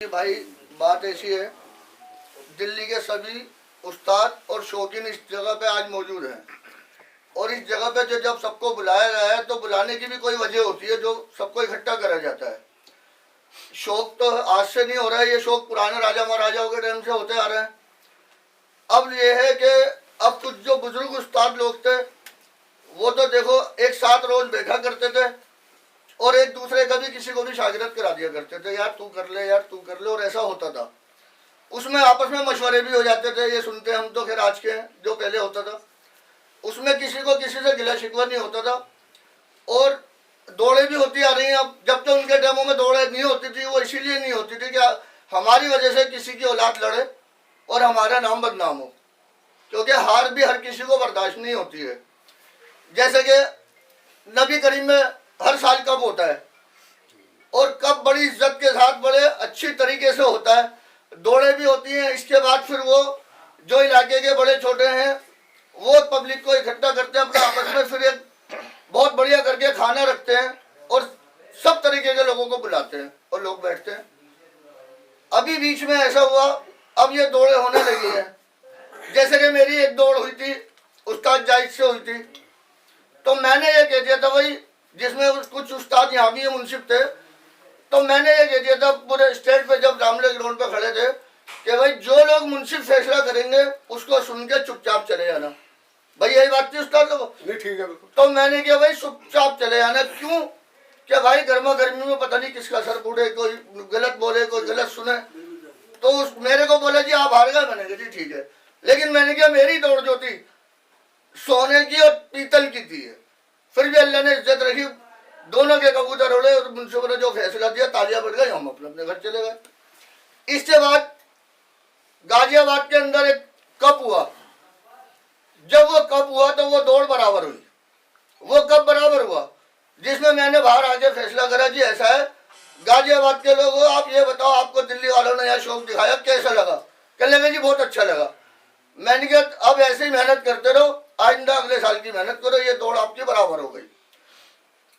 भाई बात ऐसी है, दिल्ली के सभी उस्ताद और शौकीन इस जगह पे आज मौजूद हैं और इस जगह पे जो जब सबको बुलाया गया है तो बुलाने की भी कोई वजह होती है जो सबको इकट्ठा करा जाता है। शौक तो आज से नहीं हो रहा है, ये शौक पुराने राजा महाराजाओं के टाइम से होते आ रहे हैं। अब ये है कि अब कुछ जो बुजुर्ग उस्ताद लोग थे वो तो देखो एक साथ रोज बैठा करते थे और एक दूसरे का भी किसी को भी शागिर्द करा दिया करते थे, यार तू कर ले, यार तू कर ले, और ऐसा होता था। उसमें आपस में मशवरे भी हो जाते थे, ये सुनते हम तो खैर आज के हैं, जो पहले होता था उसमें किसी को किसी से गिला शिकवा नहीं होता था और दौड़े भी होती आ रही हैं। अब जब तो उनके टाइमों में दौड़े नहीं होती थी वो इसीलिए नहीं होती थी कि हमारी वजह से किसी की औलाद लड़े और हमारा नाम बदनाम हो, क्योंकि हार भी हर किसी को बर्दाश्त नहीं होती है। जैसे कि नबी करीम में हर साल कब होता है और कब बड़ी इज्जत के साथ बड़े अच्छी तरीके से होता है, दौड़े भी होती हैं। इसके बाद फिर वो जो इलाके के बड़े छोटे हैं वो पब्लिक को इकट्ठा करते हैं अपने आपस में, फिर एक बहुत बढ़िया करके खाना रखते हैं और सब तरीके के लोगों को बुलाते हैं और लोग बैठते हैं। अभी बीच में ऐसा हुआ, अब ये दौड़े होने लगी है। जैसे कि मेरी एक दौड़ हुई थी उस्ताद जाहिद से हुई थी, तो मैंने ये कह दिया था भाई, जिसमें कुछ उस्ताद यहाँ भी मुंसिफ थे, तो मैंने ये कह दिया था पूरे स्टेज पे जब रामले ग्राउंड पे खड़े थे कि भाई जो लोग मुंसिफ फैसला करेंगे उसको सुन के चुपचाप चले जाना। भाई यही बात थी उस्ताद लोगों, ठीक है। तो मैंने किया भाई चुपचाप चले जाना। क्यों? क्या भाई गर्मा गर्मी में पता नहीं किसका सर फूटे, कोई गलत बोले कोई गलत सुने। तो मेरे को बोला जी आप हार गए। मैंने कहा जी ठीक है, लेकिन मैंने कहा मेरी दौड़ जो थी सोने की और पीतल की थी, फिर भी अल्लाह ने इज्जत रखी, दोनों के कबूतर उड़े और मुंसिफ ने जो फैसला दिया तालियां बज गई, हम अपने अपने घर चले गए। इसके बाद गाजियाबाद के अंदर एक कप हुआ। जब वो कप हुआ तो वो दौड़ बराबर हुई। वो कप बराबर हुआ जिसमें मैंने बाहर आके फैसला करा जी ऐसा है, गाजियाबाद के लोगों आप ये बताओ आपको दिल्ली वालों ने यह शौक दिखाया कैसा लगा? कहने लगे जी बहुत अच्छा लगा। मैंने कहा अब ऐसे ही मेहनत करते रहो, आइंदा अगले साल की मेहनत करो, ये दौड़ आपकी बराबर हो गई।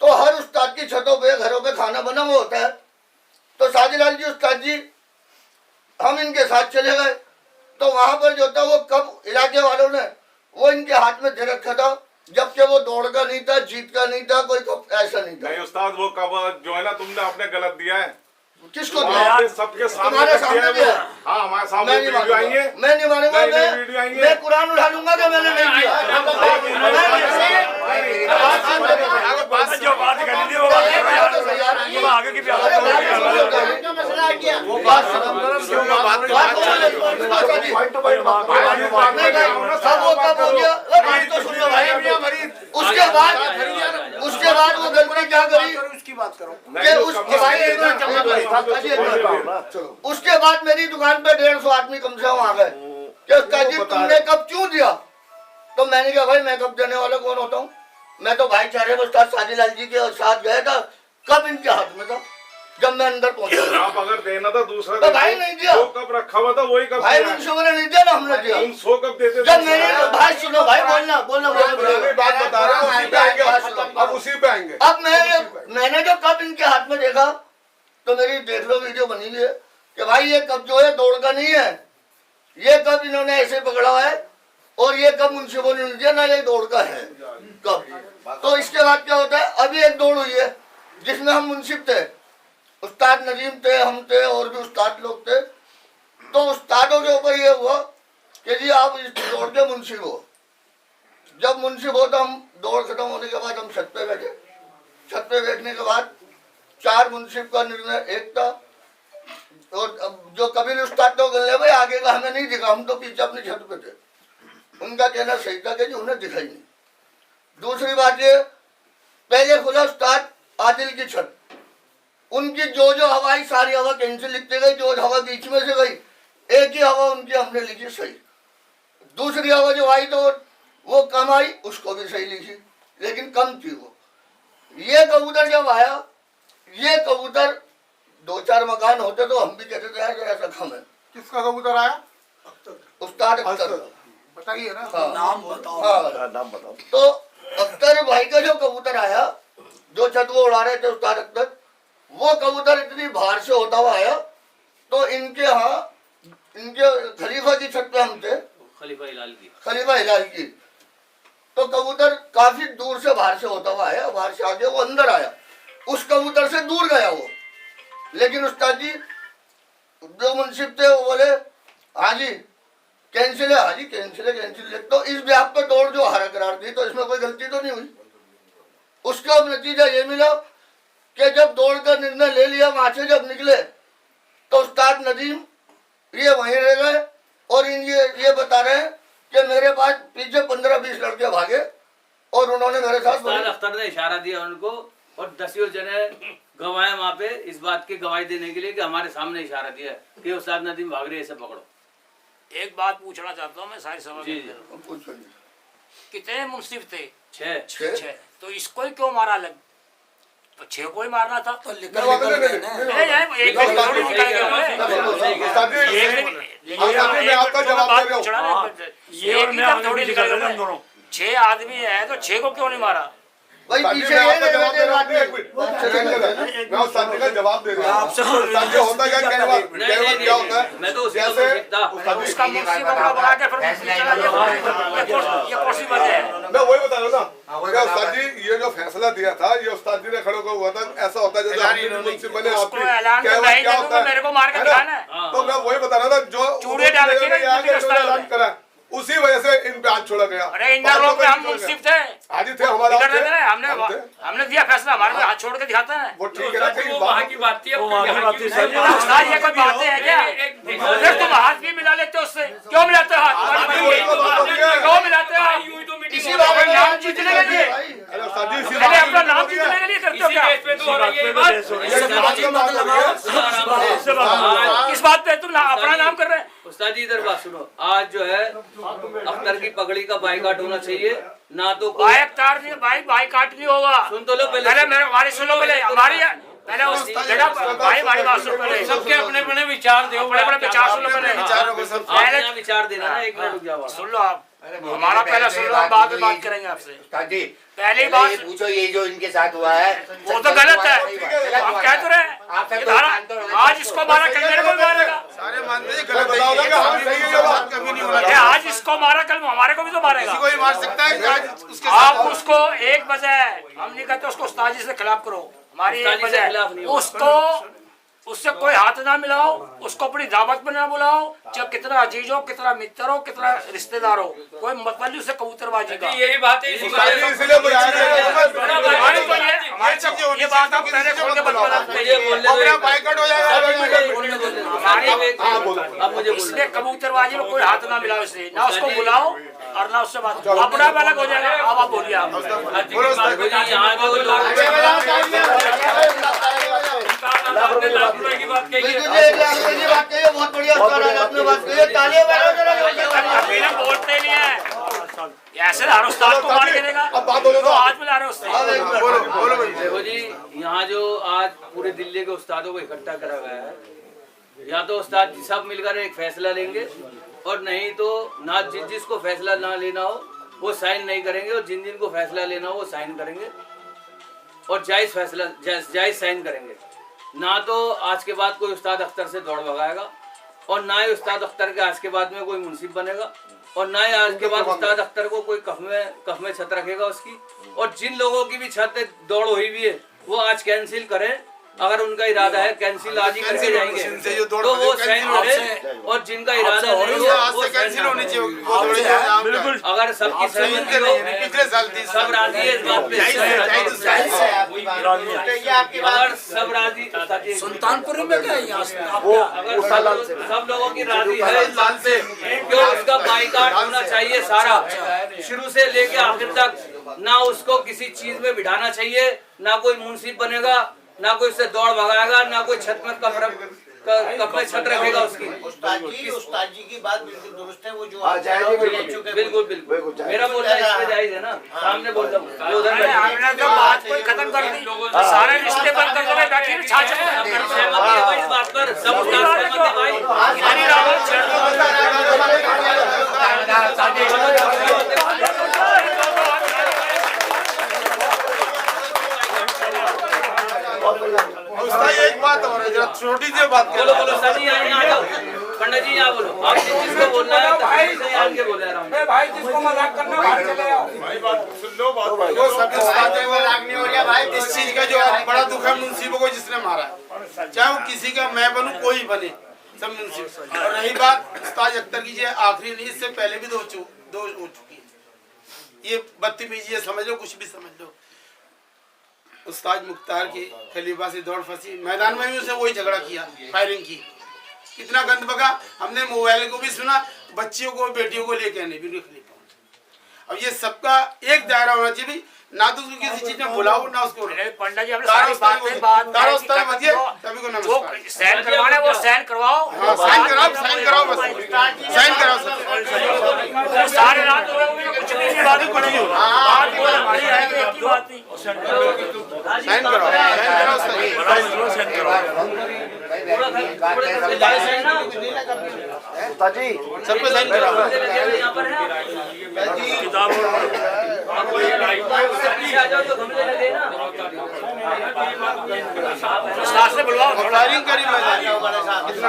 तो हर उस्ताद की छतों पे घरों पे खाना बना हुआ होता है, तो साजिलाल जी उस्ताद जी हम इनके साथ चले गए। तो वहां पर जो था वो कप इलाके वालों ने वो इनके हाथ में दे रखा था, जबकि वो दौड़ का नहीं था, जीत का नहीं था, कोई कप ऐसा नहीं था। नहीं उस्ताद वो कप जो है ना तुमने आपने गलत दिया है। किसको दिया? सबके तुम्हारे सामने दिया। हाँ हमारे सामने वीडियो आई है। मैं नहीं मानूंगा, मैं कुरान उठा लूंगा कि मैंने नहीं किया। जो बात करनी थी वो आगे की उसके बाद वो गलती क्या करी उसकी बात करो। उसके बाद मेरी दुकान पे 150 आदमी कम से कम आ गए कि उस्ताद जी तुमने कब क्यों दिया? तो मैंने कहा भाई मैं कब देने वाला कौन होता हूँ, मैं तो भाईचारे में उस्ताद साजिलाल जी के साथ गया था, कब इनके हाथ में था जब मैं अंदर पहुंचा। आप अगर देना था दूसरा तो भाई नहीं दिया, वो कब रखा हुआ था वही कब भाई मुंशियों ने नहीं दिया ना, हमने दिया। तुम 100 कब देते जब मैंने भाई सुनो भाई बोलना बात बता रहा हूँ, अब उसी पे आएंगे। अब मैंने जो कप इनके हाथ में देखा तो मेरी देख लो वीडियो बनी हुई है कि भाई ये कप जो है दौड़ का नहीं है, ये कप इन्होंने ऐसे पकड़ा है और ये कप मुंशियों ने नहीं दिया ना, ये दौड़ का है कप। तो इसके बाद क्या होता है, अभी एक दौड़ हुई है जिसमें हम मुंशिफ थे, उस्ताद नजीम थे, हम थे और भी उस्ताद लोग थे। तो उस्तादों के ऊपर ये हुआ कि जी आप इस दौड़ के मुंशिफ हो। जब मुंशिफ हो तो हम दौड़ खत्म होने के बाद हम छत पे बैठे। छत पे बैठने के बाद 4 मुंशिफ का निर्णय एक था और जो कबीर उस्ताद तो गले भाई आगे का हमें नहीं दिखा, हम तो पीछे अपनी छत पे थे। उनका कहना सही था कि जी उन्हें दिखाई नहीं। दूसरी बात ये, पहले खुला उस्ताद आदिल की छत, उनकी जो जो हवा आई सारी हवा कैंसिल लिखते गई, जो हवा बीच में से गई एक ही हवा उनकी हमने लिखी सही। दूसरी हवा जो आई तो वो कम आई, उसको भी सही लिखी, लेकिन कम थी वो। ये कबूतर जब आया, ये कबूतर 2-4 मकान होते तो हम भी कहते थे यार ऐसा कम है। किसका कबूतर आया? उस्ताद अख्तर, बताइए ना। हाँ, नाम बताओ। हाँ, नाम बताओ। तो अख्तर भाई का जो कबूतर आया, जो छत वो उड़ा रहे थे उस्ताद अख्तर, वो कबूतर इतनी बाहर से होता हुआ आया तो इनके यहाँ इनके खलीफा की छत पे हम थे, खलीफा हिलाल की। तो कबूतर काफी दूर से बाहर से होता हुआ आया, बाहर से आगे वो अंदर आया, उस कबूतर से दूर गया वो। लेकिन उस्ताद जी जो मुंसिफ थे वो बोले हाँ जी कैंसिल है, हाँ जी कैंसिल है, कैंसिल है। तो इस ब्याह पर दौड़ जो हारा करार दी, तो इसमें कोई गलती तो नहीं हुई। उसका अब नतीजा ये मिला कि जब दौड़ का निर्णय ले लिया, वहां से जब निकले तो उस्ताद नदीम ये वहीं रह गए और ये बता रहे हैं कि मेरे पास पीछे 15-20 लड़के भागे और उन्होंने मेरे साथ उस्ताद अख्तर ने इशारा दिया उनको और 10 जने गवाए वहाँ पे इस बात की गवाही देने के लिए कि हमारे सामने इशारा दिया कि उस्ताद नदीम भाग रहे, ऐसे पकड़ो। एक बात पूछना चाहता हूँ मैं सारी सभा जी में। पूछो जी। कितने मुंसिफ थे? 6। छह। तो इसको ही क्यों मारा अलग? तो 6 को ही मारना था। नहीं, नहीं, नहीं, नहीं, एक मिनट थोड़ी निकल गया मैं। मैं आपका जवाब दे रहा हूँ। ये और मैं थोड़ी निकल गया हम दोनों। 6 आदमी है तो 6 को क्यों नहीं मारा? भाई साथी, पीछे मैं ये आपका जवाब दे रहा हूँ, नहीं एक मिनट। मैं उस साथी का जवाब दे रहा हूँ। साथी होता क्या, कई बार क्या होता है, मैं तो जैसे उसका मुंशी बंगला बना के फिर ये कुर्सी बन जाए। मैं वही बता रहा हूँ ना, क्या उस्ताद जी ये जो फैसला दिया था, ये उस्ताद जी ने खड़े होकर हुआ था। ऐसा होता है जैसे हम भी मुंसिफ बने, आप भी ऐलान क्या तो नहीं क्या होता करूंगा, है, मेरे को मार के है ना? दिखाना है। तो मैं वही बता रहा था, जो चूड़े डाल के ऐलान करा उसी वजह से इन पे हाथ छोड़ा गया। अरे इन लोग में हम मुंसिफ थे, आज थे हमारा, हमने दिया फैसला, हमारे में हाथ छोड़ के दिखाते हैं। वो ठीक है ना, कहीं वहाँ की बात थी, ये कोई बातें हैं क्या? फिर तुम हाथ भी मिला लेते हो उससे, क्यों मिलाते हो हाथ? क्यों मिलाते हो? इसी बात में नाम जीतने के लिए, अरे उस्ताद जी इसी पहले बात अपना नाम जीतने के लिए करते हो क्या? किस बात पे तुम अपना नाम कर रहे हैं? उस्ताद जी इधर बात सुनो। आज जो है अख्तर की पगड़ी का बाइकाट होना चाहिए, ना तो कोई भाई काट नहीं होगा। सुन तो लो पहले मेरे हमारी सुनो, पहले हमारी पहले उस जगह भाई हमारी बात सुनो, पहले सबके अपने अपने विचार दो, अपने विचार सुनो पहले। आप यहाँ विचार देना ना, एक मिनट रुक जाओ। सुन लो आप, हमारा पहला सुन लो, हम बाद में बात करेंगे आपसे। पहली बात ये पूछो, ये जो इनके साथ हुआ है वो तो गलत है, हम कह तो रहे आज इसको मारा कल मेरे को भी मारेगा। सारे मानते हैं गलत बताओगे कि हाँ सही है, ये बात कभी नहीं होना। आज इसको मारा कल हमारे को भी तो मारेगा। कोई मार सकता है आज उसके आप उसको एक बजाय, हम नहीं कहते उसको उस्ताद जी से खिलाफ करो, हमारी एक बजाय उसको उससे कोई हाथ ना मिलाओ, उसको अपनी दावत में ना बुलाओ, चाहे कितना अजीज हो, कितना मित्र हो, कितना रिश्तेदार हो, कोई मतलब उसे कबूतरबाजी का। यही बात है, इसलिए बुलाया ये बात आप पहले खोल के बता बाइकआउट हो जाएगा। अब मुझे इसलिए कबूतरबाजी में कोई हाथ ना मिलाओ, इसलिए ना उसको बुलाओ और ना उससे बात, अपना अलग हो जाएगा। अब आप बोलिए, आप यहाँ जो की बात कही है, बहुत बढ़िया आपने बात कही है, तालियां बजाओ जरा। बोलते नहीं है ऐसे, हर उस्ताद को मार के देगा। अब बात बोलो, तो आज मिला रहे उस्ताद। बोलो भाई। देखो जी, यहाँ जो आज पूरे दिल्ली के उस्तादों को इकट्ठा करा गया है, या तो उस्ताद जी सब मिलकर एक फैसला लेंगे और नहीं तो ना जिसको फैसला ना लेना हो वो साइन नहीं करेंगे, और जिन को फैसला लेना हो वो साइन करेंगे और जायज फैसला जायज साइन करेंगे। ना तो आज के बाद कोई उस्ताद अख्तर से दौड़ भगाएगा और ना ही उस्ताद अख्तर के आज के बाद में कोई मुंसिफ बनेगा, और ना ही आज के बाद उस्ताद अख्तर को कोई कफ में छत रखेगा उसकी। और जिन लोगों की भी छत दौड़ हुई हुई है वो आज कैंसिल करें, अगर उनका इरादा है कैंसिल आज ही करके जाएंगे तो वो साइन करें, और जिनका इरादा नहीं हो वो कैंसिल होनी चाहिए। बिल्कुल, अगर सबकी सहमति हो, पिछले साल सब राजी है इस बात पे, अगर सब राजी, सुल्तानपुर में क्या अगर सब लोगों की राजी है इस बात पे कि उसका बाइकाट होना चाहिए सारा, शुरू से लेके आखिर तक, ना उसको किसी चीज में बिठाना चाहिए, ना कोई मुंसिफ बनेगा, ना कोई उससे दौड़ भगाएगा, ना कोई छत में कप में छत रखेगा उसकी। उस्ताद जी की बात बिल्कुल दुरुस्त है, वो जो बिल्कुल बिल्कुल मेरा बोलना इसमें जायज है ना, सामने बोल रहा हूँ। हमने तो बात कोई खत्म कर दी, सारे रिश्ते बंद कर दो, बैठिए सहमति है भाई इस बात पर, सब सहमति है भाई। एक बात और है, जरा छोटी सी बात बोलो बोलो सर, यहाँ पंडित जी यहाँ बोलो, आप जिसको बोलना है तकलीफ से यहाँ के बोले आराम से। भाई जिसको मजाक करना बाहर चले आओ। जो सभी उस्ताद हैं वो राग नहीं हो रहा भाई। इस चीज का जो बड़ा दुख है मुंसिबों को जिसने मारा है, चाहे वो किसी का मैं बनूं कोई बने, सब मुंसिब। और रही बात उस्ताद अख्तर की, जो आखिरी नहीं, इससे पहले भी दो हो चुकी है। ये बदतमीजी है, समझ लो, कुछ भी समझ लो। उस्ताद मुख्तार की खलीफा से दौड़ फंसी, मैदान में भी उसे वही झगड़ा किया, फायरिंग की, कितना गंद बगा। हमने मोबाइल को भी सुना, बच्चियों को बेटियों को लेके आने भी खलीफा। अब ये सबका एक दायरा होना चाहिए, ना तो उसको किसी चीज में बुलाओ ना उसको। पंडित जी हमने सारी बात सभी को नमस्कार। साइन करवाना है वो साइन करवाओ। हाँ, साइन कराओ बस, साइन कराओ सब। सारे रात हो गए कुछ नहीं बात पड़ी हो। बात बोल हमारी आएगी एक ही बात नहीं। साइन कराओ, साइन कराओ उस्ताद जी सब पे साइन कराओ। यहाँ पर आ जाओ तो घूमने लगे ना। साथ से बुलवाओ थोड़ा। फायरिंग करी मैदान, कितना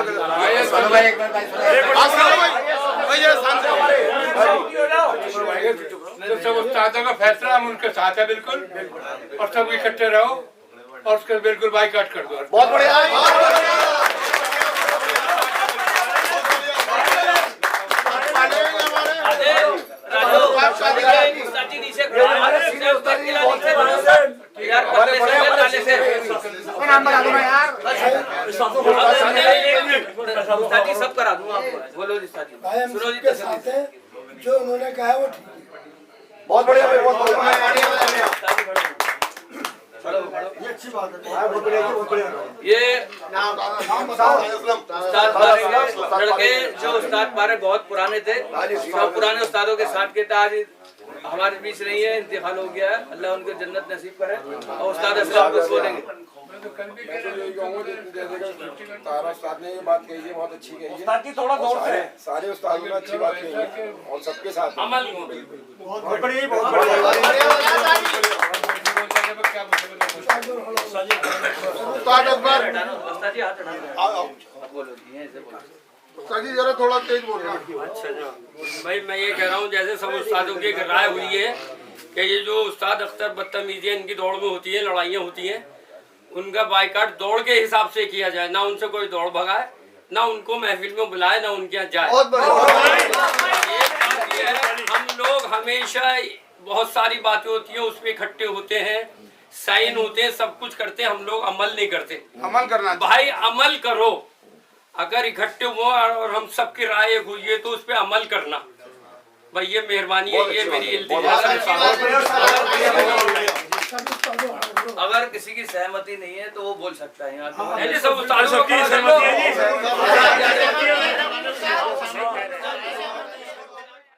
तो सब उस्तादों का फैसला, हम उनके साथ है बिल्कुल, और सब इकट्ठे रहो और उसका बिल्कुल बाइकाट कर दो। बहुत बढ़िया। सब करा दूंगा आपको। बोलो जी साथी, सुनो जी तसल्ली। जो उन्होंने कहा है वो ठीक है। बहुत बढ़िया भाई, बहुत बढ़िया। ये अच्छी बात है, बहुत बढ़िया। ये उस्ताद पारे लड़के जो उस्ताद पारे बहुत पुराने थे, सब पुराने उस्तादों के साथ के थे, आज हमारे बीच नहीं है, इंतकाल हो गया है। अल्लाह उनको जन्नत नसीब करे। और उस्ताद असलम कुछ बोलेंगे। तारा उस्ताद ने ये बात कही है, बहुत अच्छी कही है। उस्ताद जी थोड़ा गौर से, सारे उस्तादों ने अच्छी बात कही है और सबके साथ अमल बहुत बढ़िया, बहुत बढ़िया। उस्ताद अकबर, उस्ताद जी हाथ उठाओ, बोलो जी, ऐसे बोलो। उस्ताद जी जरा थोड़ा तेज बोल रहा। अच्छा भाई, मैं ये कह रहा हूँ जैसे सब उस्तादों की एक राय हुई है कि ये जो उस्ताद अख्तर बदतमीजियाँ इनकी दौड़ में होती है, लड़ाइयाँ होती हैं, उनका बाइकाट दौड़ के हिसाब से किया जाए, ना उनसे कोई दौड़ भगाए, ना उनको महफिल में बुलाए, ना उनके यहाँ जाए। बहुत बढ़िया। एक बात ये है, हम लोग हमेशा बहुत सारी बातें होती हैं उसमें इकट्ठे होते हैं, साइन होते हैं, सब कुछ करते हैं, हम लोग अमल नहीं करते। अमल करना भाई अमल करो, अगर इकट्ठे हुए और हम सबकी राय एक हुई है तो उस पर अमल करना भाई, ये मेहरबानी है, ये मेरी इल्तिजा है। अगर किसी की सहमति नहीं है तो वो बोल सकता है यहाँ। सब उस्तादों की सहमति है।